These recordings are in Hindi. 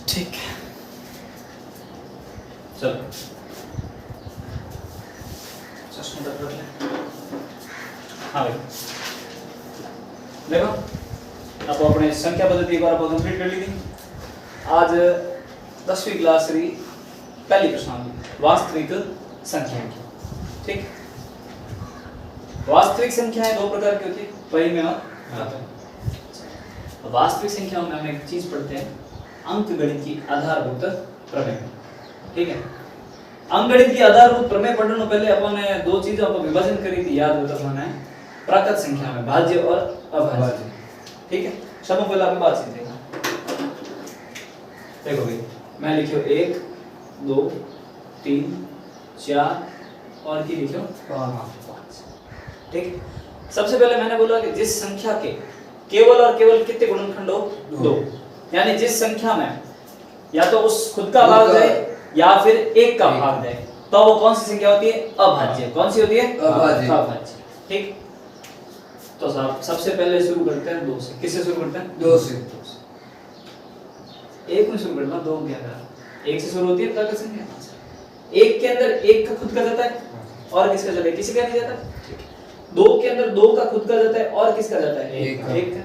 ठीक है, चलो चश्मा रख ले। हाँ भाई देखो, अब अपने संख्या पद्धति एक बार आप कंप्लीट कर ली थी। आज 10वीं क्लास की पहली प्रश्नावली वास्तविक संख्या की। ठीक, वास्तविक संख्याएं दो प्रकार की होती है, परिमेय और घातांक। वास्तविक संख्याओं में हम एक चीज पढ़ते हैं, अंकगणित की आधारभूत प्रमेय। ठीक है, अंकगणित की आधारभूत प्रमेय पढ़ने से पहले अपन ने दो चीजों को विभाजन करी थी, याद होता है प्राकृत संख्या में भाज्य और अभाज्य। ठीक है, सबसे पहले आपने बात सीख देखा। देखो भाई, मैं लिखियो 1 2 3 4 और की लिखियो 5। ठीक, सबसे पहले मैंने बोला कि जिस संख्या के केवल और केवल कितने गुणनखंड हो, 2, यानी जिस संख्या में या तो उस खुद का भाग जाए या फिर एक का भाग जाए, तो वो कौन सी संख्या होती है? अभाज्य। कौन सी होती है? अभाज्य। ठीक, तो सबसे पहले शुरू करते हैं 2 से। किससे शुरू करते हैं? 2 से। 1 में शुरू करना, 2 क्या है? 1 से शुरू होती है प्राकृत संख्या। 1 के अंदर 1 का खुद का जाता है और किसका जाता है? किसी का नहीं जाता। 2 के अंदर 2 का खुद का जाता है और किसका जाता है? 1 का।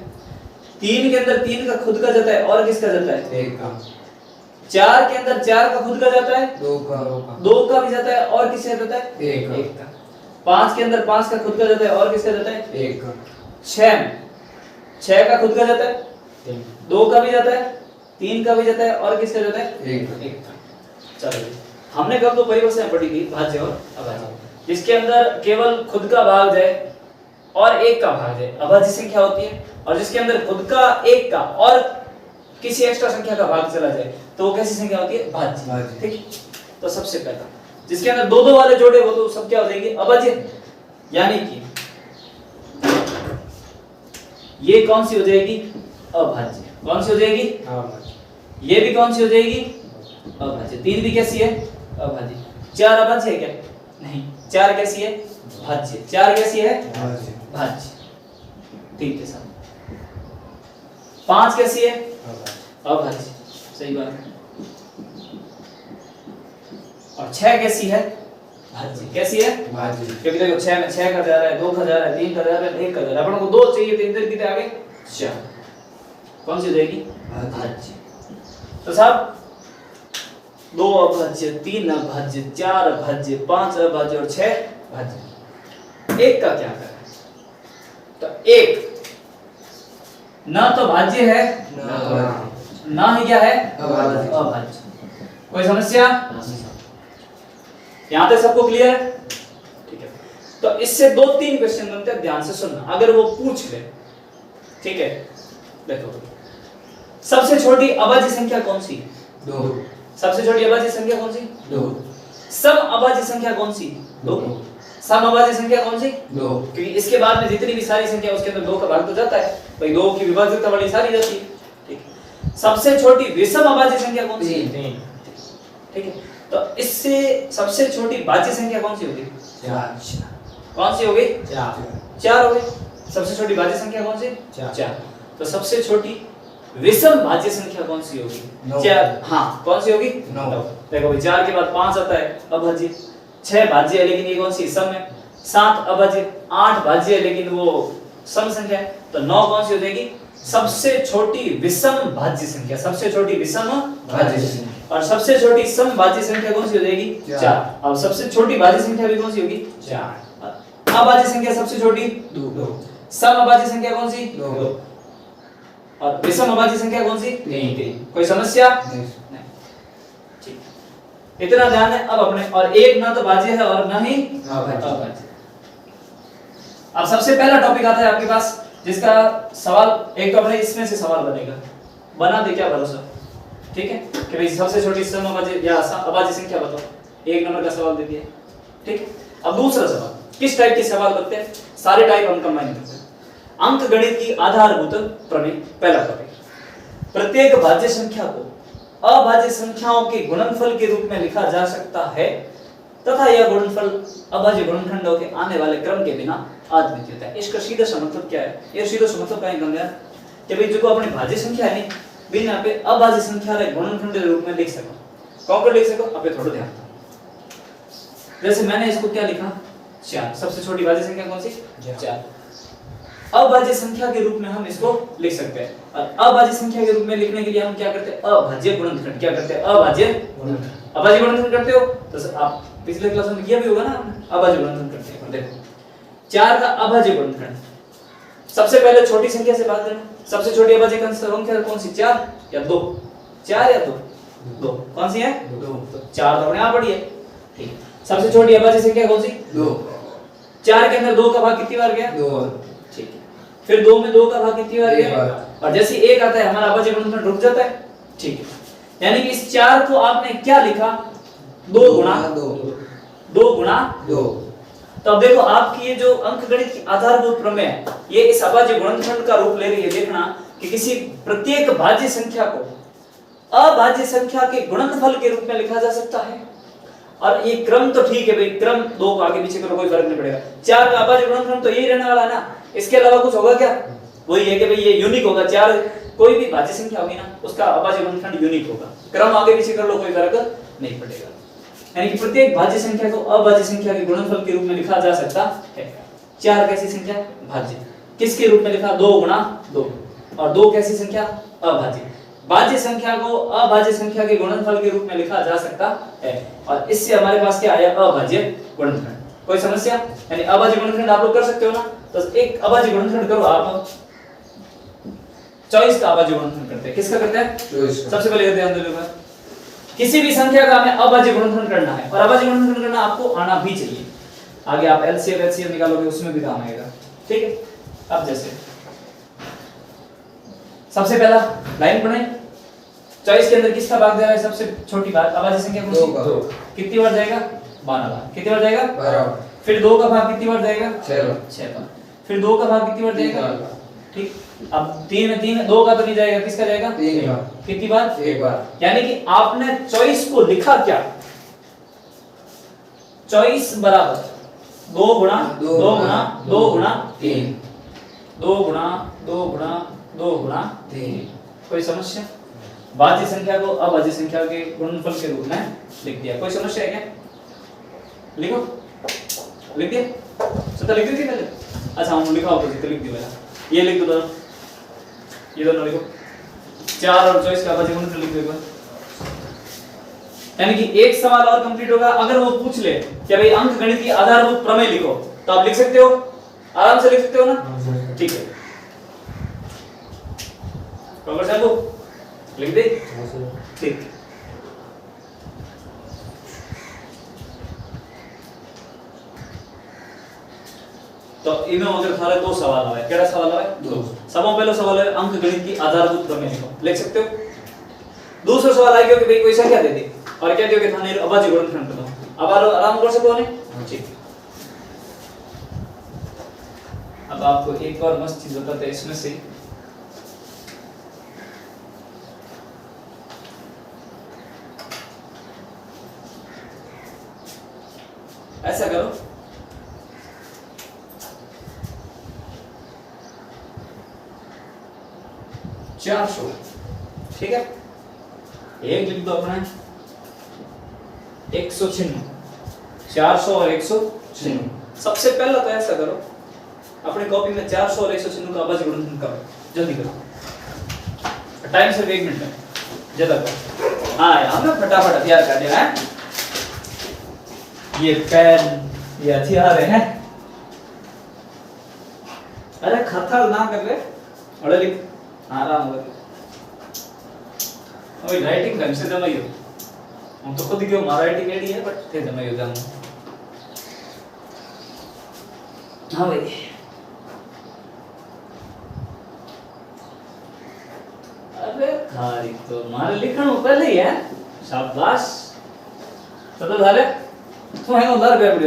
3 के अंदर 3 का खुद का जाता है और किसका जाता है? 1 का। 4 के अंदर 4 का खुद का जाता है, 2 का। 2 का भी जाता है और किसका जाता है? 1 का। 5 के अंदर 5 का खुद का जाता है और किसका जाता है? 1 का। 6 का खुद का जाता है, 2 का भी जाता है, 3 का भी जाता है और किसका जाता है? 1 का। चलो, हमने कब दो परिभाषाएं पढ़ी थी, भाज्य और अभाज्य। जिसके अंदर केवल खुद का भाग जाए और एक का भाग जाए, अभाज्य संख्या होती है। और जिसके अंदर खुद का, एक का और किसी एक्स्ट्रा संख्या का भाग चला जाए, तो वो कैसी संख्या होती है? भाज्य। ठीक, तो सबसे पहला जिसके अंदर दो वाले जोड़े हो तो सब क्या हो जाएगी? अभाज्य। यानी कि ये कौन सी हो जाएगी? अभाज्य। कौन सी हो जाएगी? अभाज्य। ये भी कौन सी हो जाएगी? अभाज्य। 3 भी कैसी है? अभाज्य। 4 अभाज्य है क्या? नहीं। 4 कैसी है? भाज्य। 4 कैसी है? भाज्य। 3 के साथ। 5 कैसी है? अभाज्य। सही बात है। और 6 कैसी है? भाज्य। कैसी है? भाज्य। क्योंकि देखो 6 में 6 का जा रहा है, 2 का जा रहा है, 3 का जा रहा है, 1 का जा रहा है। अपन को 2 चाहिए, तो इधर कितने आ गए? 4। कौन सी हो जाएगी? भाज्य। तो साहब 2 अभाज्य, 3 अभाज्य, 4 अभाज्य, 5 अभाज्य और 6 भाज्य। 1 का क्या करें? तो 1 ना तो भाज्य है ना ही क्या है? अभाज्य। कोई समस्या? यहां तक सबको क्लियर है? ठीक है, तो इससे 2-3 क्वेश्चन बनते हैं, ध्यान से सुनना। अगर वो पूछ ले, ठीक है, देखो सबसे छोटी अभाज्य संख्या कौन सी? 2। सबसे छोटी अभाज्य संख्या कौन सी? 2। सम अभाज्य संख्या कौन सी? 2। सम अभाज्य संख्या कौन सी? 2। क्योंकि इसके बाद में जितनी भी सारी संख्या उसके अंदर 2 का भाग तो जाता है भाई, 2 की विभाज्यता वाली सारी जाती है। ठीक, सबसे छोटी विषम अभाज्य संख्या कौन सी? 3। ठीक है, तो इससे सबसे छोटी भाज्य संख्या कौन सी होगी? 4। कौन सी होगी? 4 हो गई। सबसे छोटी भाज्य संख्या कौन सी? 4। तो सबसे छोटी विषम भाज्य संख्या कौन सी होगी? 4। हाँ, कौन सी होगी? 9। देखो भाई, 4 के बाद 5 आता है, अभाज्य। 6 भाज्य है लेकिन ये कौन सी? सम है। 7 अभाज्य, 8 भाज्य है लेकिन वो सम संख्या है, तो 9 कौन सी हो जाएगी? सबसे छोटी विषम भाज्य संख्या। सबसे छोटी विषम भाज्य संख्या। और सबसे छोटी सम भाज्य संख्या कौन सी हो जाएगी? 4। अब सबसे छोटी भाज्य संख्या भी कौन सी होगी? 4। अभाज्य संख्या सबसे छोटी 2। सम अभाज्य संख्या कौन सी? 2। और विषम अभाज्य संख्या कौन सी? 3। कोई समस्या? नहीं। ठीक, इतना ध्यान है। अब अपने और एक ना तो भाज्य है और ना ही अभाज्य। अब सबसे पहला टॉपिक आता है आपके पास, जिसका सवाल एक तो अपने इसमें से सवाल बनेगा, बना दे क्या भरोसा? ठीक है, कि भाई सबसे छोटी सम अभाज्य या अभाज्य संख्या बताओ। 1 नंबर का सवाल दे दिया। ठीक, अब दूसरा सवाल, किस टाइप के सवाल बनते हैं? सारे टाइप हम कंबाइन करते हैं। अंकगणित की आधारभूत प्रमेय। पहला टॉपिक, प्रत्येक भाज्य संख्या को अभाज्य संख्याओं के गुणनफल के रूप में लिखा जा सकता है तथा यह गुणनफल अभाज्य गुणनखंडों के आने वाले क्रम के बिना अद्वितीय होता है। इसका सीधा सा मतलब क्या है? ये सीधा सा मतलब क्या है कि भाई जो अपनी भाज्य संख्या है नहीं, बिन आपे अभाज्य संख्या रे गुणनखंड के रूप में लिख सको कौन कर लिख सको आपे थोड़ा ध्यान दो जैसे मैंने इसको क्या लिखा 4 सबसे छोटी भाज्य संख्या कौन सी 4 अभाज्य संख्या के रूप में हम इसको लिख सकते हैं और अभाज्य संख्या के रूप में लिखने के लिए हम क्या करते हैं अभाज्य गुणनखंड क्या करते हैं अभाज्य गुणनखंड करते हो तो आप पिछले क्लास में किया भी होगा ना अभाज्य गुणनखंड करते हैं देखो 4 का अभाज्य गुणनखंड सबसे पहले छोटी संख्या से बात करें सबसे छोटी अभाज्य संख्या कौन सी 4 या 2 4 या 2 कौन सी है 2 तो 4 तो अपने आप पड़ी है ठीक सबसे छोटी अभाज्य संख्या कौन सी 2 4 के अंदर 2 का भाग कितनी बार गया 2 ठीक है फिर 2 में 2 का भाग कितनी बार गया और जैसे 1 आता है हमारा अभाज्य गुणनखंड रुक जाता है ठीक है यानी कि इस 4 को आपने क्या लिखा 2 गुणा 2 तो अब देखो आपकी ये जो अंकगणित की आधारभूत प्रमेय है ये इस अभाज्य गुणनखंड का रूप ले रही है देखना कि किसी प्रत्येक भाज्य संख्या को अभाज्य संख्या के गुणनफल के रूप में लिखा जा सकता है और ये क्रम तो ठीक है भाई क्रम 2 को आगे पीछे करो कोई फर्क नहीं पड़ेगा 4 का अभाज्य गुणनखंड तो यही रहने वाला है ना इसके अलावा कुछ होगा क्या वही है कि भाई ये यूनिक होगा 4 कोई भी भाज्य संख्या होगी ना उसका अभाज्य गुणनखंड यूनिक होगा क्रम आगे पीछे कर लो कोई फर्क नहीं पड़ेगा यानी कि प्रत्येक भाज्य संख्या को अभाज्य संख्या के गुणनफल के रूप में लिखा जा सकता है 4 कैसी संख्या भाज्य किसके रूप में लिखा 2 गुणा 2 और 2 कैसी संख्या अभाज्य भाज्य संख्या को अभाज्य संख्या के गुणनफल के रूप में लिखा जा सकता है और इससे हमारे पास क्या आया अभाज्य गुणनखंड कोई समस्या यानी अभाज्य गुणनखंड आप लोग कर सकते हो ना तो एक अभाज्य गुणनखंड करो आप 24 का अभाज्य गुणनखंड करते हैं किसका करते हैं 24 सबसे पहले ध्यान दो किसी भी संख्या का हमें अभाज्य गुणनखंड करना है और अभाज्य गुणनखंड करना आपको आना भी चाहिए आगे आप एलसीएम एचसीएम निकालोगे उसमें भी काम आएगा ठीक है अब जैसे सबसे पहला लाइन बनाए 24 के अंदर किसका भाग दे रहा है सबसे छोटी बात अभाज्य संख्या कौन सी 2 कितनी बार जाएगा 12 बार कितनी बार जाएगा 12 फिर 2 का भाग कितनी बार जाएगा 6 बार फिर 2 का भाग कितनी बार जाएगा ठीक अब 3 में 3 2 का तो नहीं जाएगा किसका जाएगा 3 बार कितनी बार 1 बार यानी कि आपने 24 को लिखा क्या 24 बराबर 2 गुणा 2 गुणा 2 गुणा 3 2 गुणा 2 गुणा 2 गुणा 3 कोई समस्या भाज्य संख्या को अभाज्य संख्या के गुणनफल के रूप में लिख दिया कोई समस्या है क्या लिखो लिख दिया तो लिख दी थी पहले अच्छा हम लिखा होगा तो लिख दिया ये लिख दो ये दोनों लिखो 4 और 24 का अभाज्य गुणनफल लिख दो यानी कि एक सवाल और कंप्लीट होगा अगर वो पूछ ले कि भाई अंकगणित की आधारभूत प्रमेय लिखो तो आप लिख सकते हो आराम से लिख सकते हो ना ठीक है प्रॉपर साहब लिख दे ठीक तो इनमें अगर थारे 2 सवाल आवे केड़ा सवाल आवे 2 सबों पहला सवाल है अंकगणित की आधारभूत प्रमेय लिखो लिख सकते हो दूसरा सवाल आएगा कि भाई कोई संख्या दे दी और क्या दियो कि थाने अभाज्य गुणनखंड करो अब आराम कर सको ने ठीक अब आपको एक और मस्त चीज बताते हैं इसमें से ऐसा करो चार सौ ठीक है एक लिख दो अपना 196 400 और 196 सबसे पहला तो ऐसा करो अपनी कॉपी में 400 और 196 का अभाज्य गुणनखंड करो जल्दी करो टाइम सिर्फ 1 मिनट है ज्यादा करो हाँ हमें फटाफट हथियार कर दिया है ये पेन ये हथियार है अरे खतर ना कर ले अरे लिख आराम कर ओए राइटिंग ढंग से जमाइयो हम तो खुद क्यों मारा राइटिंग एडी है बट थे जमाइयो जान हां भाई अबे थारी तो मारे लिखण पहले ही है शाबाश चलो झाले तो है उधर बैठ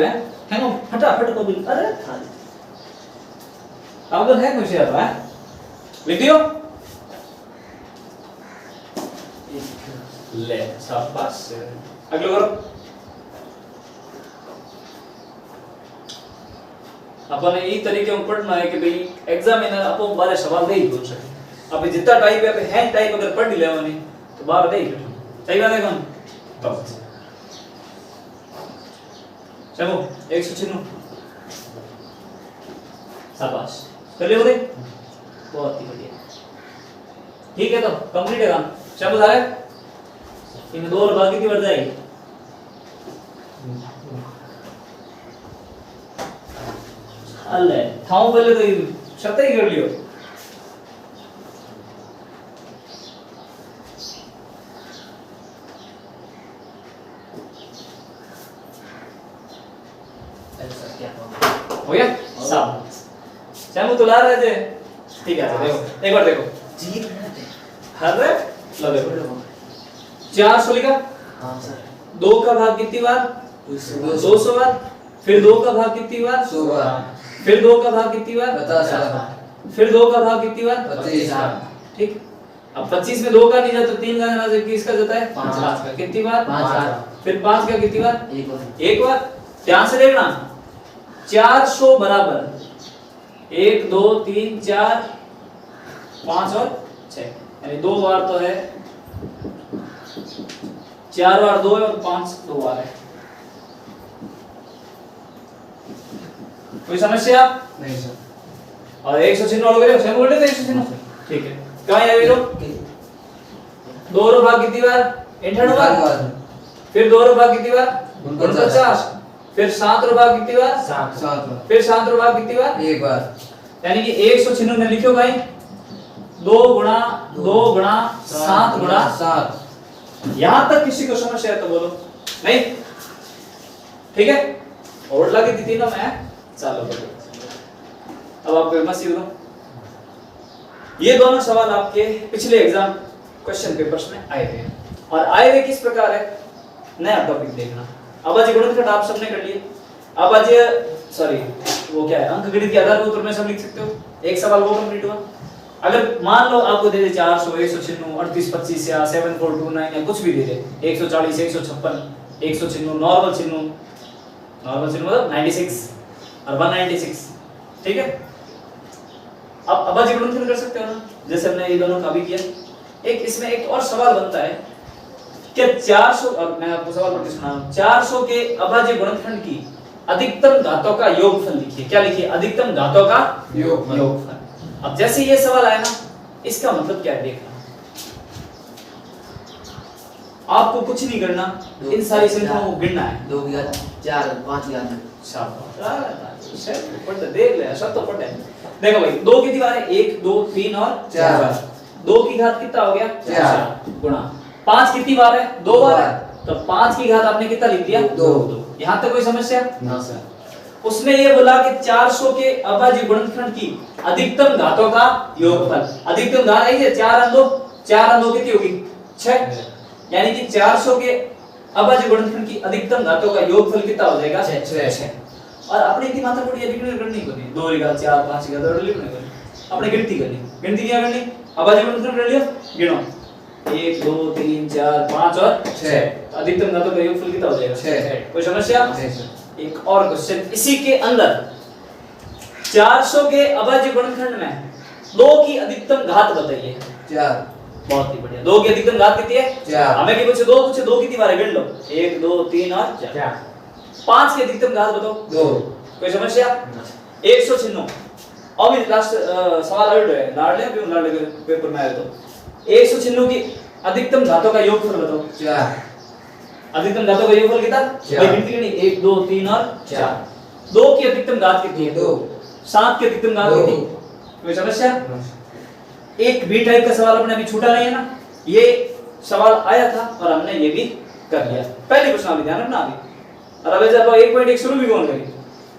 है फटाफट को बिल अरे थारी अगर है कुछ यार है लिख दियो ले शाबाश अगले करो अपन ये तरीके में पढ़ना है कि भाई एग्जामिनर आपको बारे सवाल दे ही बोल सके अब जितना टाइप है हैंड टाइप अगर पढ़ लिया मैंने तो बार दे सही बात है कौन तो चलो 196 शाबाश कर लियो दे बहुत ही बढ़िया ठीक है तो कंप्लीट है काम चलो सारे इनमें 2 और बाकी की बढ़ जाएगी अल्ले थाओ पहले तो शब्द ही कर लियो हो गया सब चलो तो ला रहे थे ठीक है देखो एक बार देखो जी हर लो देखो 400 लिखा हाँ सर 2 का भाग कितनी बार 200 बार फिर 2 का भाग कितनी बार 100 बार फिर 2 का भाग कितनी बार 50 बार फिर 2 का भाग कितनी बार 25 बार ठीक अब 25 में 2 का नहीं जाता 3 का जाना जबकि इसका जाता है 5 का कितनी बार 5 बार फिर 5 का कितनी बार एक बार ध्यान से देखना 400 बराबर 1 2 3 4 5 और 6 यानी 2 बार तो है 4 बार 2 है और 5 2 बार है कोई समस्या नहीं सर और 196 वालों के लिए सेम बोल रहे थे 196 ठीक है कहां आए लोग 2 रो भाग कितनी बार 98 बार फिर 2 रो भाग कितनी बार 49 फिर 7 रो भाग कितनी बार 7 बार फिर 7 रो भाग कितनी बार एक बार यानी कि 196 में लिखो भाई 2 गुणा 7 गुणा 7 यहां तक किसी को समस्या है तो बोलो नहीं ठीक है और लगी थी तीनों में चलो अब आप मत सीख लो ये दोनों सवाल आपके पिछले एग्जाम क्वेश्चन पेपर्स में आए थे और आए हुए किस प्रकार है नया टॉपिक देखना अब आज गुणनखंड आप सबने कर लिए अब आज सॉरी वो क्या है अंकगणित के आधारभूत में सब लिख सकते हो एक सवाल वो कंप्लीट हुआ अगर मान लो आपको दे दे 400 196 38 25 या 7429 या कुछ भी दे दे 140 156 196 नॉर्मल चिन्ह मतलब 96 और 196 ठीक है अब अबाजी गुणनखंड कर सकते हो ना जैसे हमने ये दोनों का भी किया एक इसमें एक और सवाल बनता है कि 400 और मैं आपको सवाल पढ़ के सुना रहा हूं 400 के अभाज्य गुणनखंड की अधिकतम घातों का योगफल लिखिए क्या लिखिए अधिकतम घातों का योगफल अब जैसे ये सवाल आया ना इसका मतलब क्या है देखना आपको कुछ नहीं करना इन सारी संख्याओं को गिनना है 2 की घात 4 5 की घात शाबाश पढ़ते देख ले सब तो पढ़ते देखो भाई 2 की दीवार है 1 2 3 और 4 2 की घात कितना हो गया 4 गुणा 5 कितनी बार है 2 बार है तो 5 की घात आपने कितना लिख दिया 2 यहां तक कोई समस्या ना सर उसने ये बोला कि 400 के अभाज्य गुणनखंड की अधिकतम घातों का योगफल अधिकतम घात आई है 4 और 2 कितनी होगी 6 यानी कि 400 के अभाज्य गुणनखंड की अधिकतम घातों का योगफल कितना हो जाएगा 6 और अपने की मात्रा को ये लिखने करनी होती 2 की घात 4 5 की घात लिखने करनी अपने गिनती क्या करनी अभाज्य गुणनखंड कर लिया गिनो 1 2 3 4 5 और 6 अधिकतम घातों का योगफल कितना हो जाएगा 6 कोई समस्या नहीं सर एक और क्वेश्चन इसी के अंदर 400 के अभाज्य गुणनखंड में 2 की अधिकतम घात बताइए 4 बहुत ही बढ़िया 2 की अधिकतम घात कितनी है 4 हमें की पूछे 2 की दीवारें गिन लो 1 2 3 और 4 5 की अधिकतम घात बताओ 2 कोई समस्या 196 अभी लास्ट सवाल अल्ट है लाड ले क्यों लाड पेपर में आया तो 196 की अधिकतम घातों का योगफल बताओ 4 अधिकतम घातों का योगफल कितना भाई गिनती करनी 1 2 3 और 4 2 की अधिकतम घात कितनी है 2 7 की अधिकतम घात कितनी कोई समस्या एक बी टाइप का सवाल अपने अभी छूटा नहीं है ना ये सवाल आया था और हमने ये भी कर लिया पहले प्रश्न ध्यान रखना अभी और अब जब 1.1 शुरू भी कौन करें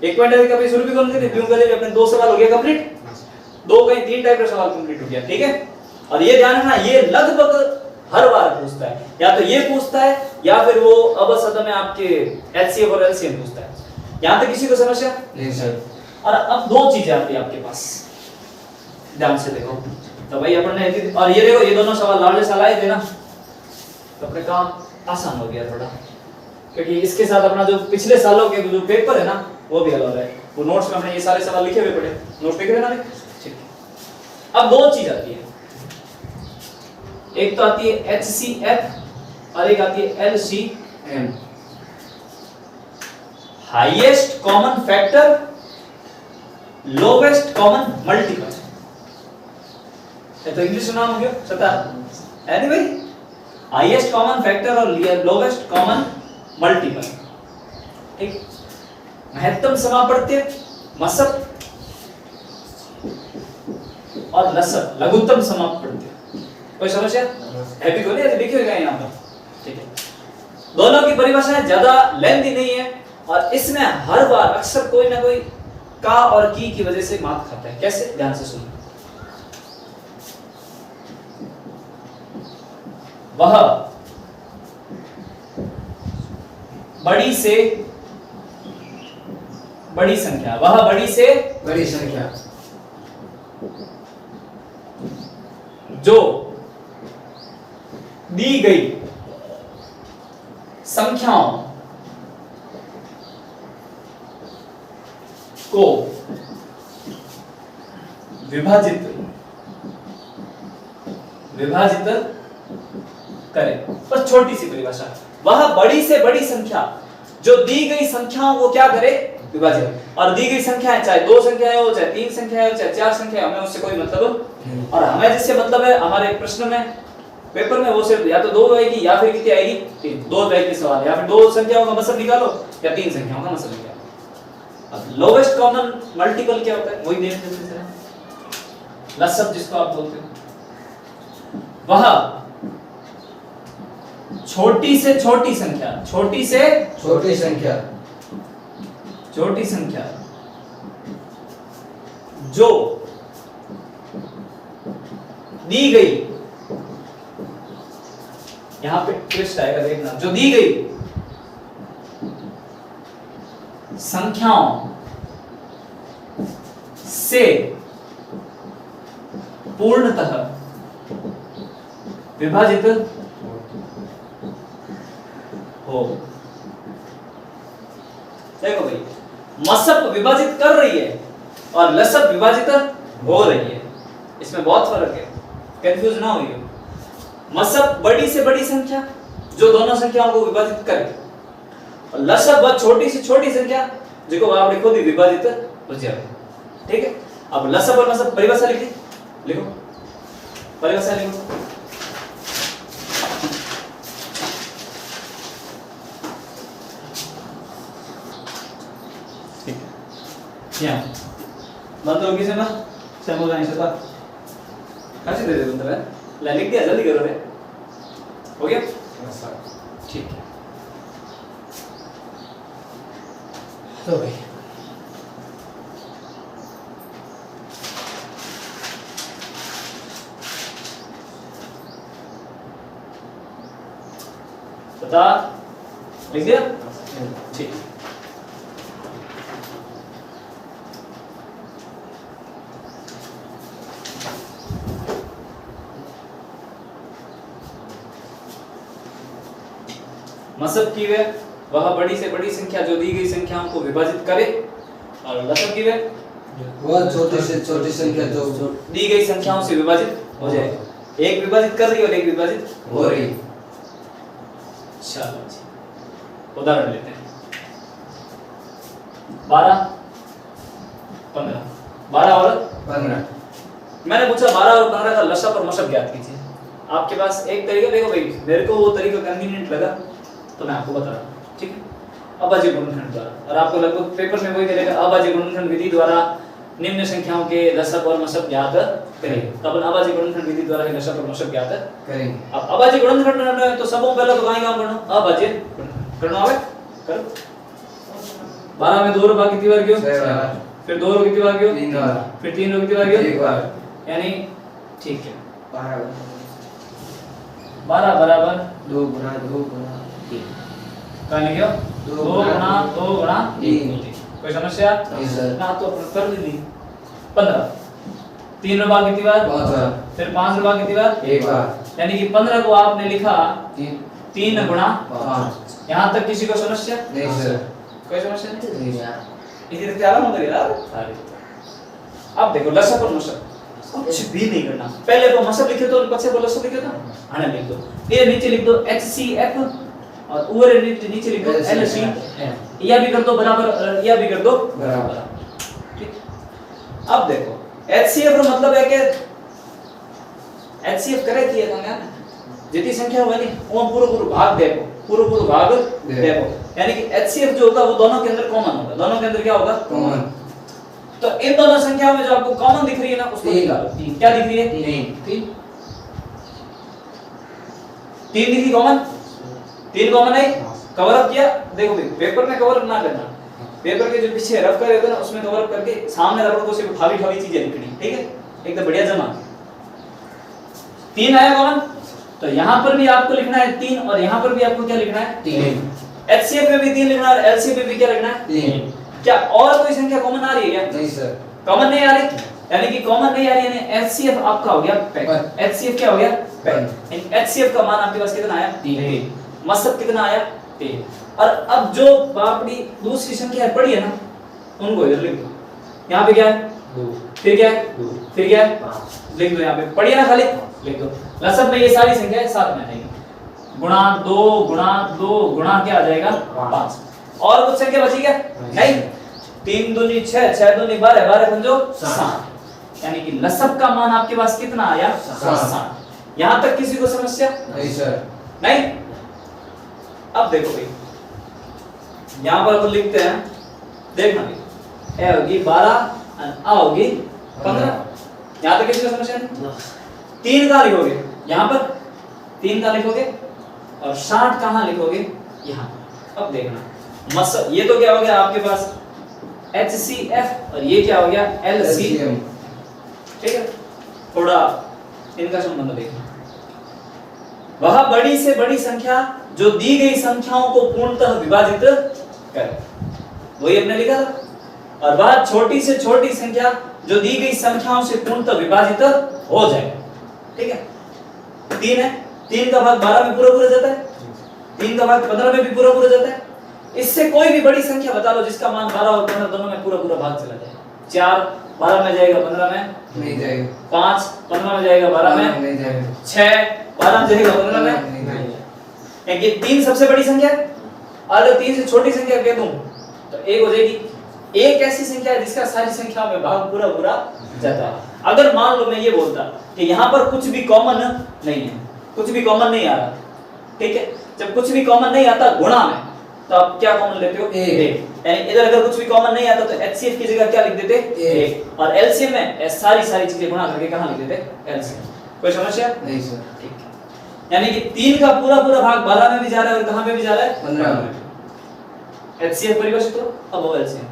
1.1 का भी शुरू भी कौन करें क्यों करें अपने 2 सवाल हो गया कंप्लीट 2 कहीं 3 टाइप का सवाल कंप्लीट हो गया ठीक है और ये ध्यान रखना ये लगभग हर बार पूछता है या तो ये पूछता है या फिर वो अबसद में आपके एचसीएफ और एलसीएम पूछता है यहां तक किसी को समस्या नहीं सर और अब 2 चीजें आती है आपके पास ध्यान से देखो तो भाई अपन ने और ये देखो ये दोनों सवाल लाडले साल आए थे ना तो अपने काम आसान हो गया थोड़ा क्योंकि इसके साथ अपना जो पिछले सालों के जो पेपर है ना वो भी हल हो रहा है वो नोट्स में हमने ये सारे सवाल लिखे हुए पड़े नोट्स लिखे थे ना ठीक है अब 2 चीज आती है एक तो आती है HCF और एक आती है LCM। Highest common factor, lowest common multiple. ये तो इंग्लिश नाम हो गया सता एनीवे। हाईएस्ट कॉमन फैक्टर और लोवेस्ट कॉमन मल्टीपल। ठीक, महत्तम समापवर्त्य मसप और लसप लघुत्तम समापवर्त्य। कोई समस्या है भी तो नहीं, ऐसे लिखे हुए हैं यहाँ पर। ठीक है, दोनों की परिभाषाएं ज्यादा लेंथी नहीं है और इसमें हर बार अक्सर कोई ना कोई का और की वजह से मात खाता है। कैसे, ध्यान से सुनो। वह बड़ी से बड़ी संख्या, वह बड़ी से बड़ी संख्या जो दी गई संख्याओं को विभाजित करे। बस छोटी सी परिभाषा, वह बड़ी से बड़ी संख्या जो दी गई संख्याओं को क्या करे, विभाजित। और दी गई संख्याएं चाहे 2 संख्याएं हो, चाहे 3 संख्याएं हो, चाहे 4 संख्याएं, हमें उससे कोई मतलब और हमें जिससे मतलब है हमारे प्रश्न में पेपर में वो सिर्फ या तो 2 आएगी या फिर कितनी आएगी 3। 2 टाइप के सवाल, या फिर 2 संख्याओं का मतलब निकालो या 3 संख्याओं का मतलब निकालो। अब लोवेस्ट कॉमन मल्टीपल क्या होता है, वही देख लेते हैं। लसब जिसको आप बोलते हो, वह छोटी से छोटी संख्या, छोटी से छोटी संख्या छोटी संख्या जो दी गई, यहां पे ट्विस्ट आएगा देखना, जो दी गई संख्याओं से पूर्णतः विभाजित हो। देखो भाई, मसब विभाजित कर रही है और लसब विभाजित हो रही है, इसमें बहुत फर्क है, कंफ्यूज ना होइए। मसब बड़ी से बड़ी संख्या जो दोनों संख्याओं को विभाजित करे, और लसब वह छोटी से छोटी संख्या जिसको आपने खुद ही विभाजित हो जाए। ठीक है, अब लसब और मसब परिभाषा लिखिए, लिखो परिभाषा लिखो। ठीक है, यहाँ बंद होगी से ना सैम्पल लाइन से बात कैसे दे दे बंद है, ले लिख दिया, जल्दी करो रे, हो गया। ठीक है, तो भाई बता, लिख दिया। ठीक, मसब की वे वह बड़ी से बड़ी संख्या जो दी गई संख्याओं को विभाजित करे, और लसब की वे वह छोटी से छोटी संख्या जो दी गई संख्याओं से विभाजित हो जाए। एक विभाजित कर रही और एक विभाजित हो रही। चलो जी, उदाहरण लेते हैं। 12 15, 12 और 15। मैंने पूछा 12 और 15 का लसब और मसब ज्ञात कीजिए। आपके पास एक तरीका, देखो भाई मेरे को वो तरीका कन्वीनियंट लगा तो मैं आपको बता रहा हूँ। ठीक है, अभाज्य गुणनखंड द्वारा, और आपको लगभग पेपर में वही मिलेगा, अभाज्य गुणनखंड विधि द्वारा निम्न संख्याओं के लसब और मसब ज्ञात करेंगे। तो अपन अभाज्य गुणनखंड विधि द्वारा ही लसब और मसब ज्ञात करेंगे। अब अभाज्य गुणनखंड करना है तो सबों पहले तो कहां करना, अभाज्य करना आवे करो। 12 में 2 रो बाकी कितनी बार गयो, 6 बार, फिर 2 रो कितनी बार गयो, 3 बार, फिर 3 रो कितनी बार गयो, 1 बार, यानी ठीक है 12 बराबर 2 गुना 3। कहां लिखियो 2 गुना 3। कोई समस्या नहीं सर। ना तो अपन कर ली 15, 3 रो बार कितनी बार, 5 बार, फिर 5 रो बार कितनी बार, 1 बार, यानी कि 15 को आपने लिखा 3 गुना 5। यहाँ तक किसी को समस्या नहीं सर। कोई समस्या नहीं। नहीं यार। इसी तरह आराम हो गया यार। अब देखो लसब और मसब, कुछ भी नहीं करना। पहले तो मसब लिखे तो पछे बोलो सब लिखे तो आने लिख दो। ये नीचे लिख दो HCF और ऊपर नीचे लिख दो LCF। या भी कर दो बराबर, या भी कर दो बराबर। ठीक। अब देखो HCF का मतलब है कि HCF करे किए तो जितनी संख्या वाली वो पूरा भाग देखो, पूरा भाग देखो, यानी कि HCF जो होगा वो दोनों के अंदर कॉमन होगा। दोनों के अंदर क्या होगा? कॉमन। तो इन दोनों संख्याओं में जो आपको कॉमन दिख रही है ना उसको निकालो। क्या दिख रही है? 3 दिख रही कॉमन। 3 कॉमन है। कवर अप किया। देखो भाई पेपर में कवर अप ना करना, पेपर के जो पीछे रफ करे होते ना उसमें कवर अप करके सामने रखो तो सिर्फ खाली चीजें लिखनी। ठीक है, एकदम बढ़िया जमा। 3 आया कॉमन, तो यहां पर भी आपको लिखना है 3 और यहां पर भी आपको क्या लिखना है? 3। HCF में भी 3 लिखना है और LCF में भी क्या लिखना है? 3। क्या और कोई संख्या कॉमन आ रही है क्या? नहीं सर, कॉमन नहीं आ रही, यानी कि कॉमन नहीं आ रही, यानी HCF आपका हो गया पैक। HCF क्या हो गया? पैक। इन HCF का मान आपके पास कितना आया? 3। मसब कितना आया? 3। और अब जो अपनी दूसरी संख्या पड़ी है ना उनको इधर लिख दो। यहां पे क्या है? 2। फिर क्या है? 2। फिर क्या है? 5। लिख दो। यहां पे पड़ी है ना, खाली लिख दो। लसब में ये सारी संख्याएं साथ में आएंगी। गुणा 2 गुणा 2 गुणा क्या आ जाएगा? 5। और कुछ संख्या बची क्या? नहीं। 3 दूनी 6, 6 दूनी 12, 12 पंजो 60, यानी कि लसब का मान आपके पास कितना आया? 60। यहां तक किसी को समस्या? नहीं सर। नहीं। अब देखो भाई यहां पर अपन लिखते हैं, देखना भाई ए होगी 12 और आ होगी 15। यहां तक किसी को समस्या नहीं? 3 का लिखोगे यहां पर, 3 का लिखोगे और 60 कहां लिखोगे? यहां। अब देखना मसब ये तो क्या हो गया आपके पास HCF और ये क्या हो गया? LCM। ठीक है, थोड़ा इनका संबंध देखना। वह बड़ी से बड़ी संख्या जो दी गई संख्याओं को पूर्णतः विभाजित करे, वही हमने लिखा था। और वह छोटी से छोटी संख्या जो दी गई संख्याओं से पूर्णतः विभाजित हो जाए। ठीक है, 3 है, 3 का भाग 12 में पूरा जाता है, 3 का भाग 15 में भी पूरा जाता है। इससे कोई भी बड़ी संख्या बता लो जिसका मान 12 और 15 दोनों में पूरा भाग चला जाए। 4 12 में जाएगा, 15 में नहीं जाएगा। 5 15 में जाएगा, 12 में नहीं जाएगा। 6 12 में जाएगा, 15 में नहीं जाएगा। ये 3 सबसे बड़ी संख्या है, अगर 3 से छोटी संख्या कह दूं तो 1 हो जाएगी। एक ऐसी संख्या है जिसका सारी संख्याओं में भाग पूरा जाता है। अगर मान लो मैं ये बोलता कि यहाँ पर कुछ भी कॉमन नहीं है, कुछ भी कॉमन नहीं आ रहा, ठीक है, जब कुछ भी कॉमन नहीं आता गुणा में तो आप क्या कॉमन लेते हो? 1। यानी इधर अगर कुछ भी कॉमन नहीं आता तो HCF की जगह क्या लिख देते? 1। और LCM में सारी चीजें गुणा करके कहां लिख देते? LCM। कोई समस्या? नहीं सर। ठीक है, यानी कि 3 का पूरा भाग 12 में भी जा रहा है और कहां पे भी जा रहा है? 15 में। HCF परिभाषित करो, अब वो LCM।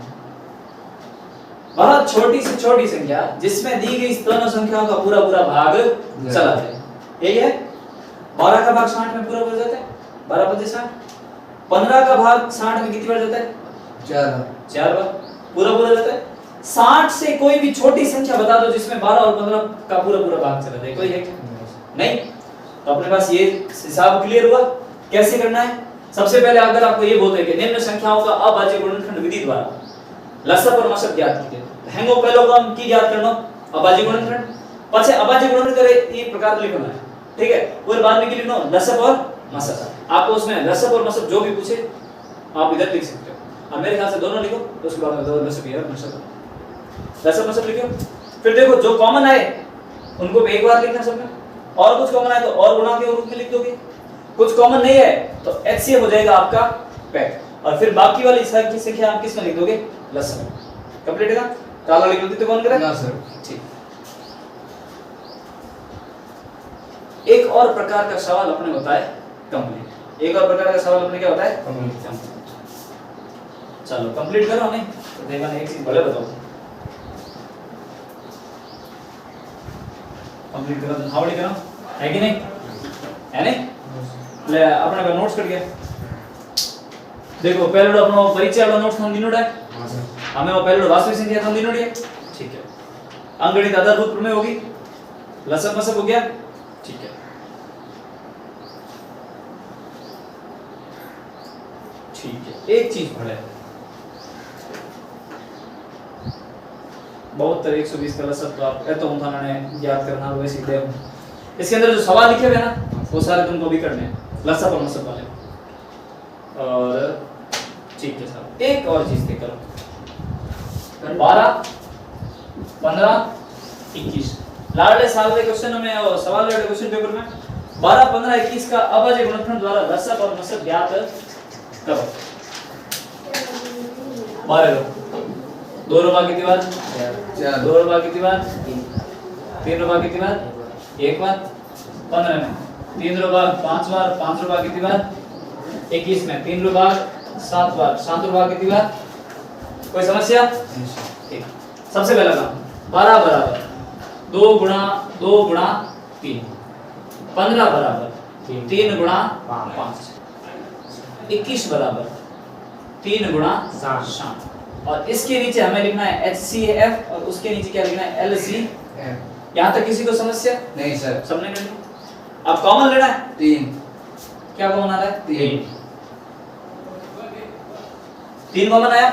बहुत छोटी से छोटी संख्या जिसमें दी गई दोनों संख्याओं का पूरा भाग चला जाए, यही है। 12 का भाग 60 में पूरा जाता है, 12 5 60। 15 का भाग 60 में कितनी बार जाता है? 4 बार पूरा जाता है। 60 से कोई भी छोटी संख्या बता दो जिसमें 12 और 15 का पूरा भाग चला जाए, कोई है क्या? नहीं। तो अपने पास ये हिसाब क्लियर हुआ कैसे करना है। सबसे पहले अगर आपको ये बोलते हैं कि निम्न संख्याओं का अभाज्य गुणनखंड विधि द्वारा लसब और मसब ज्ञात कीजिए, हेंगो पहले काम की ज्ञात करना अभाज्य गुणनखंड, पछे अभाज्य गुणनखंड करे ये प्रकार लिखना है। ठीक है, और बाद में की लिखना लसब और मसब। आपको उसमें लसब और मसब जो भी पूछे आप इधर लिख सकते हो। अब मेरे ख्याल से दोनों लिखो, तो उसके बाद में दो लसब या मसब, लसब मसब लिखो। फिर देखो जो कॉमन आए उनको एक बार लिखना सब में, और कुछ कॉमन आए तो और गुणा के रूप में लिख दोगे। कुछ कॉमन नहीं है तो HCF हो जाएगा आपका पैक, और फिर बाकी वाली संख्या आप किस में लिख दोगे? लसब। कंप्लीट है ना? ताला लिख दो तो कौन करे? ना सर। ठीक। एक और प्रकार का सवाल अपने होता है कंप्लीट। एक और प्रकार का सवाल अपने क्या होता है? कंप्लीट। चलो कंप्लीट करो नहीं तो देखा एक चीज भले बताओ। कंप्लीट करो, हावड़ी करो, है कि नहीं? है नहीं? ले अपने का नोट्स कर गया। देखो पहले अपनो परिचय वाला नोट्स हम दिनोड़ा है। हां सर। हमें वो पहले वास्तविक संख्या हम दिनोड़ी है। ठीक है। अंकगणित आधारभूत प्रमेय होगी, लसब मसब हो गया। ठीक है, ठीक है। एक चीज पढ़े, 72 120 का लसब तो आप कहता हूं था मैंने याद करना वैसे ही दे। इसके अंदर जो सवाल लिखे हुए हैं ना वो सारे तुमको भी करने हैं लसब और मसब वाले। और ठीक है साहब एक और चीज देख करो 12 15 21 लाडले साल के क्वेश्चन में और सवाल वाले क्वेश्चन पेपर में 12 15 21 का अभाज्य गुणनखंड द्वारा लसब और मसब ज्ञात करो। 12 लो 2 रुपए कितनी बार 2 रुपए कितनी बार 3 रुपए कितनी बार एक बार 15 में 3 रुपए 5 बार 5 रुपए कितनी बार 21 में 3 रुपए 7 बार 7 रुपए कितनी बार। कोई समस्या? ठीक सबसे पहला काम 12 बराबर 2 गुणा 3 15 बराबर 3 गुणा 5 21 बराबर 3 गुणा 7 और इसके नीचे हमें लिखना है HCF और उसके नीचे क्या लिखना है LCM। यहाँ तक किसी को समस्या नहीं सर सबने कर लिया। अब कॉमन लेना है 3 क्या कॉमन आ रहा है 3 कॉमन आया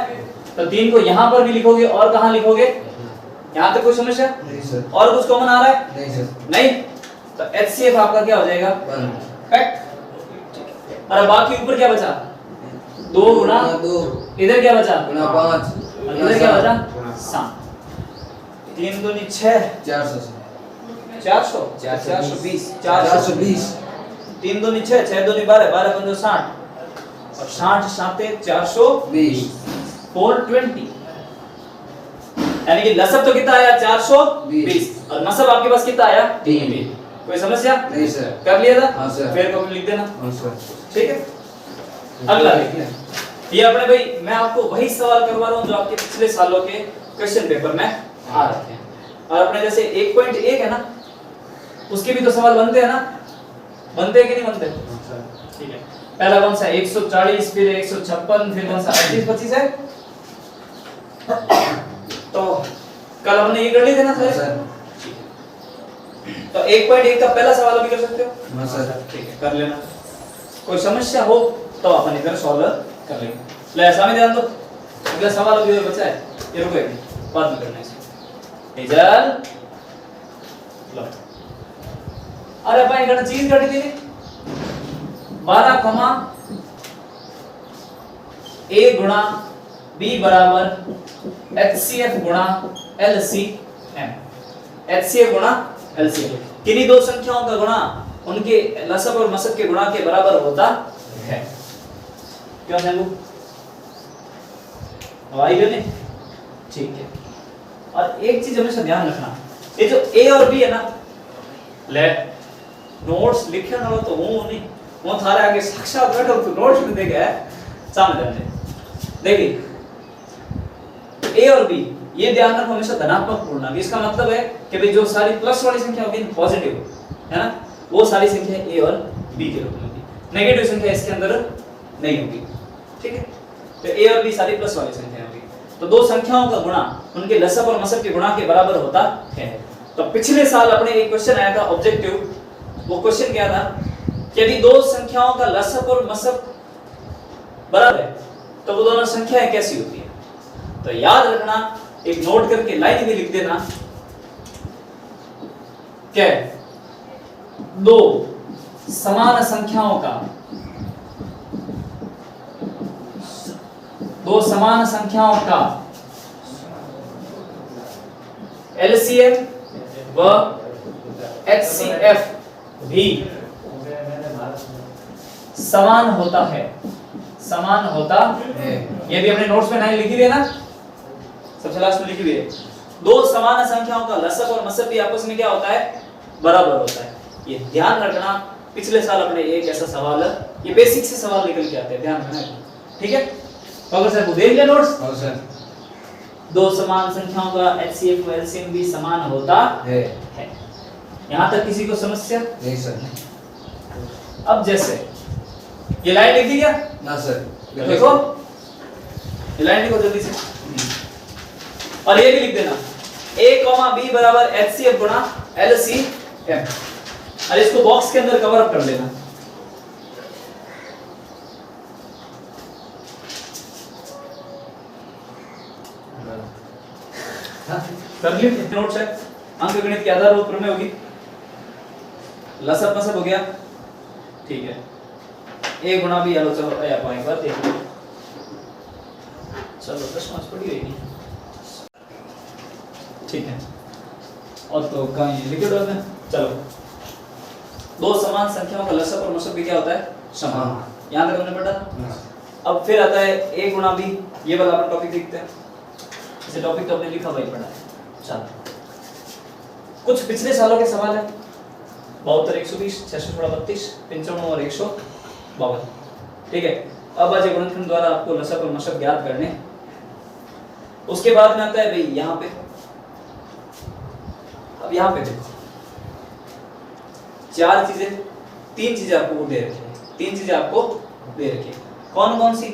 तो 3 को यहाँ पर भी लिखोगे और कहाँ लिखोगे यहाँ तक कोई समस्या नहीं सर और कुछ कॉमन आ रहा है नहीं सर नहीं तो HCF आपका क्या हो जाएगा 1 फैक्ट। और बाकी ऊपर क्या बचा 2 गुणा 2 इधर क्या बचा गुणा 5 इधर क्या बचा 7 3 दूनी 6 400 400 420 420 3 दूनी 6 6 दूनी 12 12 15 60 और 60 साते 420 420 यानी कि लसब तो कितना आया 420 और मसब आपके पास कितना आया 3। कोई समस्या नहीं सर कर लिया था हाँ सर फिर कॉपी लिख देना हाँ सर ठीक है। अगला देखिए ये अपने भाई मैं आपको वही सवाल करवा रहा हूं जो आपके पिछले सालों के क्वेश्चन पेपर में आ रखे हैं और अपने जैसे 1.1 है ना उसके भी तो सवाल बनते हैं ना बनते हैं कि नहीं बनते ठीक है। पहला कौन सा 140 फिर 156 फिर कौन सा 38 25 है तो कल हमने ये कर लिए थे ना सर तो 1.1 का पहला सवाल भी कर सकते हो हाँ सर ठीक है कर लेना। कोई समस्या हो तो अपन इधर सॉल्व कर लेंगे। ले ऐसा ध्यान दो अगला सवाल अभी और बचा है ये रुको एक बाद में करना है इसे रिजल्ट लो। अरे भाई गण चीज घटी थी 12 कमा a गुणा b बराबर HCF गुणा LCM HCF गुणा LCM किन्हीं दो संख्याओं का गुणा उनके लसब और मसब के गुणा के बराबर होता है। क्यों समझू हवाई गए ठीक है। और एक चीज हमेशा ध्यान रखना ये जो A और B है ना ले नोट्स लिखने वाला तो हूं नहीं वो थारे आगे साक्षात बैठो तो नोट्स में देगा सामने ध्यान देखिए A और B ये ध्यान रखो हमेशा धनात्मक पूर्ण इसका मतलब है कि भाई जो सारी प्लस वाली संख्या होगी पॉजिटिव है ना वो सारी संख्या A और B के रूप में होगी नेगेटिव संख्या इसके अंदर नहीं होगी ठीक है। तो A और B सारी प्लस वाली संख्या होगी तो दो संख्याओं का गुणा उनके लसब और मसब के गुणा के बराबर होता है। तो पिछले साल अपने एक क्वेश्चन आया था ऑब्जेक्टिव वो क्वेश्चन क्या था कि यदि दो संख्याओं का लसब और मसब बराबर है तो वो दोनों संख्याएं कैसी होती है। तो याद रखना एक नोट करके लाइन भी लिख देना क्या दो समान संख्याओं का LCM व HCF भी समान होता है ये भी अपने नोट्स में लाइन लिखी हुई है ना सबसे लास्ट में लिखी हुई है। दो समान संख्याओं का लसब और मसब भी आपस में क्या होता है बराबर होता है। ये ध्यान रखना पिछले साल अपने एक ऐसा सवाल है ये बेसिक से सवाल निकल के आते हैं ध्यान रखना ठीक है। तो अगर सर देख लिया नोट्स हाँ सर दो समान संख्याओं का HCF व LCM भी समान होता है। यहाँ तक किसी को समस्या नहीं सर। अब जैसे ये लाइन लिख दी क्या ना सर देखो ये लाइन लिखो जल्दी से और ये भी लिख देना A, B बराबर HCF गुणा LCM और इसको बॉक्स के अंदर कवर अप कर लेना। हाँ कर लियो कितने नोट्स है? अंकगणित के आधारभूत प्रमेय होगी, लसप मसप हो गया, ठीक है। ए गुणा भी आलो, चलो एक बार देख लो, चलो 10 मार्क्स पड़ी होगी, ठीक है। और तो कहाँ ये लिखे हुए हैं, चलो दो समान संख्याओं का लसप और मसप भी क्या होता है? समान। यहाँ तक हमने पढ़ा। अब फिर आता है ए गुणा बी, ये वाला अपन टॉपिक देखते हैं। इसे टॉपिक तो हमने लिखा हुआ ही पढ़ा है। चलो कुछ पिछले सालों के सवाल है, 72, 120, 632, 55 और 152, ठीक है। अब आज गुणनखंड द्वारा आपको लसप और मसप ज्ञात करने। उसके बाद में आता है भाई यहाँ पे, अब यहाँ पे देखो चार चीजें, तीन चीजें आपको दे रखी है, तीन चीजें आपको दे रखी है। कौन कौन सी?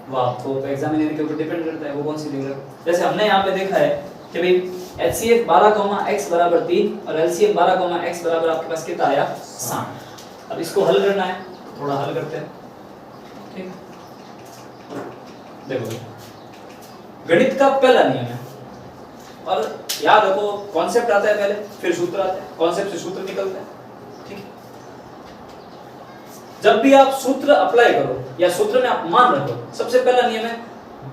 वो आपको एग्जामिनर के ऊपर डिपेंड करता है, वो कौन सी देगा। जैसे हमने यहाँ पे देखा है कि भाई HCF 12, x बराबर 3 और LCM 12, x बराबर आपके पास कितना आया? 60। अब इसको हल करना है, थोड़ा हल करते हैं, ठीक। देखो गणित का पहला नियम है, और याद रखो कॉन्सेप्ट आता है पहले, फिर सूत्र आता है, कॉन्सेप्ट से सूत्र निकलता है, ठीक। जब भी आप सूत्र अप्लाई करो या सूत्र में आप मान रखो, सबसे पहला नियम है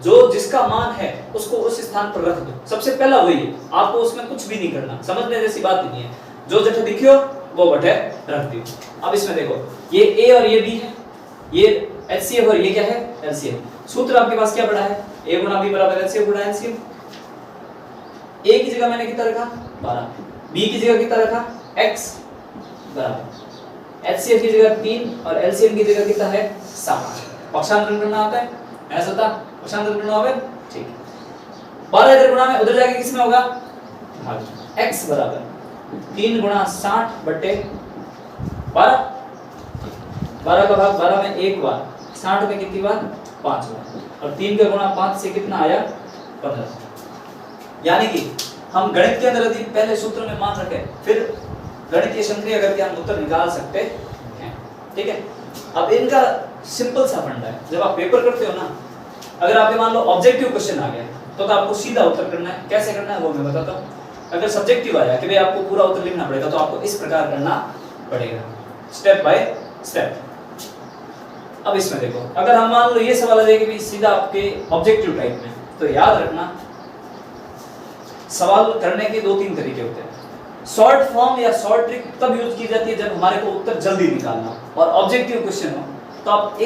जो जिसका मान है उसको उस स्थान पर रख दो, सबसे पहला वही है। आपको उसमें कुछ भी नहीं करना, समझने जैसी बात ही नहीं है। जो जगह दिखियो वो बटे रख दियो। अब इसमें देखो ये a और ये b है, ये HCF और ये क्या है? LCM। सूत्र आपके पास क्या पड़ा है? a गुणा b बराबर HCF गुणा LCM। a की जगह मैंने कितना रखा? 12, b की जगह कितना रखा? x बराबर HCF की जगह 3 और LCM की जगह कितना है? 7। पक्षांतरण करना आता है, ऐसा था पक्षांतरण करना होगा, ठीक है। 12 इधर गुणा में उधर जाके किसमें होगा? भाग। x बराबर 3 गुणा 60 बटे 12, 12 का भाग 12 में एक बार, 60 में कितनी बार? 5 बार, और 3 का गुणा 5 से कितना आया? 15। यानी कि हम गणित के अंदर यदि पहले सूत्र में मान रखें, फिर गणितीय संक्रिया करके हम उत्तर निकाल सकते हैं, ठीक है। अब इनका सिंपल सा फंडा है, जब आप पेपर करते हो ना, अगर आपके मान लो ऑब्जेक्टिव क्वेश्चन आ गया तो आपको सीधा उत्तर करना है। कैसे करना है वो मैं बताता हूँ। अगर सब्जेक्टिव आया कि भाई आपको पूरा उत्तर लिखना पड़ेगा, तो आपको इस प्रकार करना पड़ेगा, स्टेप बाय स्टेप। अब इसमें देखो, अगर हम मान लो ये सवाल आ जाए कि भाई सीधा आपके ऑब्जेक्टिव टाइप में, तो याद रखना सवाल करने के 2-3 तरीके होते हैं। शॉर्ट फॉर्म या शॉर्ट ट्रिक तब यूज की जाती है जब हमारे को उत्तर जल्दी निकालना हो, और ऑब्जेक्टिव क्वेश्चन हो तो आप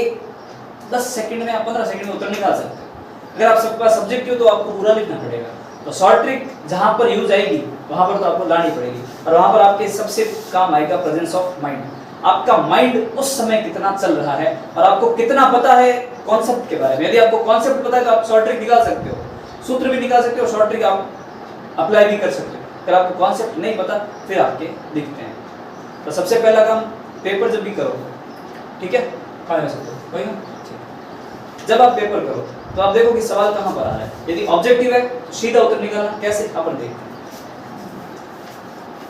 10 सेकंड में या 15 सेकंड में उत्तर निकाल सकते हैं। अगर आप सबके पास सब्जेक्टिव तो आपको पूरा लिखना पड़ेगा। तो शॉर्ट ट्रिक जहां पर यूज आएगी वहां पर तो आपको लानी पड़ेगी, और वहां पर आपके सबसे काम आएगा प्रेजेंस ऑफ माइंड। आपका माइंड उस समय कितना चल रहा है और आपको कितना पता है कॉन्सेप्ट के बारे में। यदि आपको कॉन्सेप्ट पता है तो आप शॉर्ट ट्रिक निकाल सकते हो, सूत्र भी निकाल सकते हो, शॉर्ट ट्रिक आप अप्लाई भी कर सकते हो। अगर आपको कॉन्सेप्ट नहीं पता फिर आपके दिखते हैं। तो सबसे पहला काम, पेपर जब भी करो, ठीक है, कोई ना, जब आप पेपर करो तो आप देखो कि सवाल कहां पर आ रहा है। यदि ऑब्जेक्टिव है तो सीधा उत्तर निकालना, कैसे अपन देखते हैं।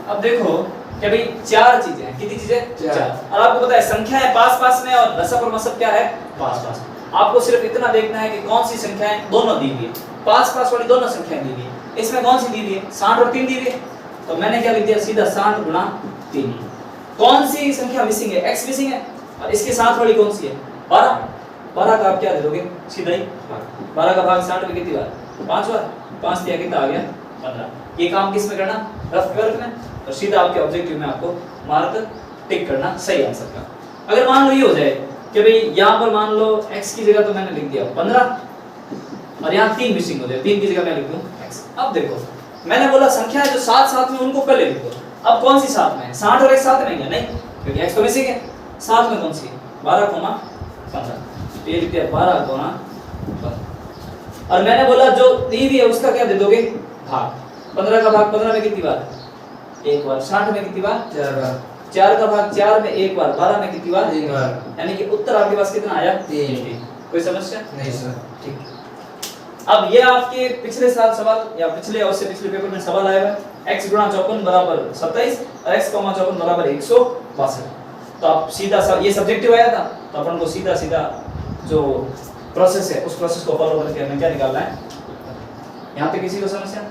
अब देखो कि भाई 4 चीजें हैं, कितनी चीजें? 4। और आपको पता है संख्या है पास पास में, और लसप और मसप क्या है? पास पास। आपको सिर्फ इतना देखना है कि कौन सी संख्याएं दोनों दी हुई है, पास पास वाली दोनों संख्याएं दी हुई है। इसमें कौन सी दी हुई है? 60 और 3 दी हुई है, तो मैंने क्या लिख दिया? सीधा 60 गुणा 3। कौन सी संख्या मिसिंग है? x मिसिंग है, और इसके साथ वाली कौन सी है? 12। 12 का आप क्या दे दोगे? सीधा ही 12 का भाग 60 में कितनी बार? 5 बार। 5 दिया कितना आ गया? 15। ये काम किस में करना? रफ वर्क में, और सीधा आपके ऑब्जेक्टिव में आपको मार्क टिक करना सही आंसर का। अगर मान लो ये हो जाए कि भाई यहाँ पर मान लो x की जगह तो मैंने लिख दिया 15, और यहाँ 3 मिसिंग हो जाए, 3 की जगह मैं लिख दूं x। अब देखो मैंने बोला संख्या है जो साथ साथ में उनको पहले लिख दो। अब कौन सी साथ में है? 60 और x साथ में है? नहीं, क्योंकि x तो मिसिंग है। साथ में कौन सी है? 12,15। तो ये लिख दिया 12,15। और मैंने बोला जो दी हुई है उसका क्या दे दोगे? भाग। 15 का भाग 15 में कितनी बार? एक बार। 60 में कितनी बार? 4 बार। 4 का भाग 4 में एक बार। 12 में कितनी बार? 3 बार। यानी कि उत्तर आपके पास कितना आया? 3। कोई समस्या? नहीं सर। ठीक। अब ये आपके पिछले साल सवाल या पिछले और से पिछले पेपर में सवाल आया है। x गुणा 54 बराबर 27 और x, 54 बराबर 162। तो आप सीधा सा ये सब्जेक्टिव आया था, तो अपन को सीधा सीधा जो प्रोसेस है उस प्रोसेस को फॉलो करके हमें क्या निकालना है। यहाँ पे किसी को समस्या?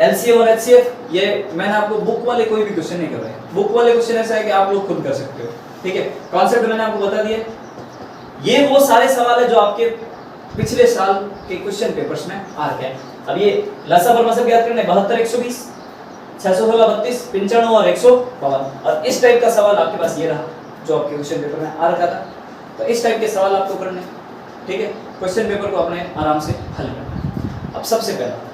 एलसीएम और एचसीएफ ये मैंने आपको बुक वाले कोई भी क्वेश्चन नहीं कर रहे हैं। बुक वाले क्वेश्चन ऐसा है कि आप लोग खुद कर सकते हो, ठीक है। कॉन्सेप्ट मैंने आपको बता दिया। ये वो सारे सवाल है जो आपके पिछले साल के क्वेश्चन पेपर्स में आ रखे हैं। अब ये लसाअ और मसब याद करने 72 120 616 32 95 और 152 और इस टाइप का सवाल आपके पास ये रहा जो आपके क्वेश्चन पेपर में आ रखा था। तो इस टाइप के सवाल आपको करने, ठीक है। क्वेश्चन पेपर को अपने आराम से हल करना। अब सबसे पहला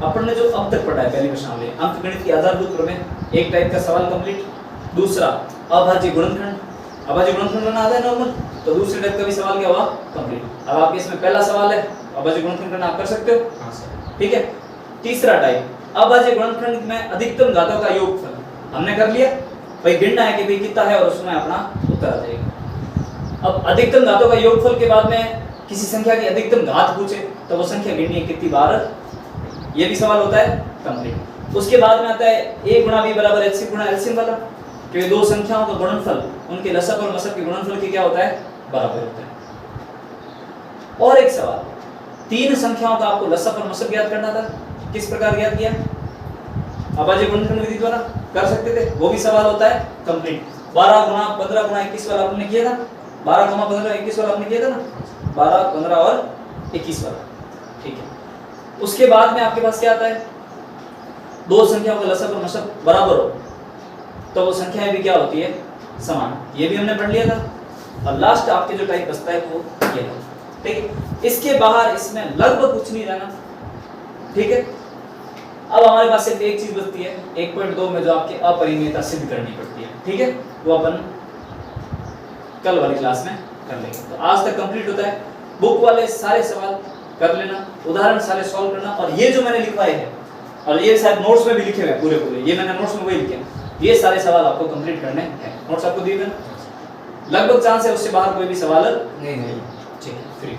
अपन ने जो अब तक पढ़ा है पहली प्रश्नावली अंकगणित की आधारभूत प्रमेय, एक टाइप का सवाल कंप्लीट। दूसरा अभाज्य गुणनखंड, अभाज्य गुणनखंड करना आता है नॉर्मल, तो दूसरे टाइप का भी सवाल क्या हुआ कंप्लीट। अब आपके इसमें पहला सवाल है अभाज्य गुणनखंड करना आप कर सकते हो, हाँ सर। ठीक है। तीसरा टाइप अभाज्य गुणनखंड में अधिकतम घातों का योगफल हमने कर लिया, भाई गिनना है कि भाई कितना है और उसमें अपना उत्तर आ जाएगा। अब अधिकतम घातों का योगफल के बाद में किसी संख्या की अधिकतम घात पूछे तो वो संख्या गिननी है कितनी बार, ये भी सवाल होता है कंप्लीट। उसके बाद में आता है a गुणा b बराबर hc गुणा एलसीएम वाला, कि दो संख्याओं का गुणनफल उनके लसाअ और मसब के गुणनफल की क्या होता है बराबर होता है। और एक सवाल, तीन संख्याओं का आपको लसाअ और मसब ज्ञात करना था, किस प्रकार ज्ञात किया, अभाज्य गुणनखंड विधि द्वारा कर सकते थे, वो भी सवाल होता है कंप्लीट। 12 गुणा 15 गुणा 21 वाला आपने किया था, 12 गुणा 15 21 वाला आपने किया था ना, 12 15 और 21 वाला, ठीक है। उसके बाद में आपके पास क्या आता है, दो संख्याओं का लसाअ और मसब बराबर हो तो वो संख्याएं भी क्या होती है समान, ये भी हमने पढ़ लिया था। और लास्ट आपके जो टाइप बचता है वो ये है, ठीक है। इसके बाहर इसमें लगभग कुछ नहीं रहना, ठीक है। अब हमारे पास सिर्फ एक चीज बचती है 1.2 में जो आपकी अपरिमेयता सिद्ध करनी पड़ती है, ठीक है। वो अपन कल वाली क्लास में कर लेंगे। तो आज तक कंप्लीट होता है। बुक वाले सारे सवाल कर लेना, उदाहरण सारे सॉल्व करना, और ये जो मैंने लिखवाए हैं और ये शायद नोट्स में भी लिखे हुए हैं पूरे, ये मैंने नोट्स में वही लिखे हैं, ये सारे सवाल आपको कंप्लीट करने हैं। नोट्स आपको दिए हुए हैं, लगभग चांस है उससे बाहर कोई भी सवाल नहीं ठीक है। फ्री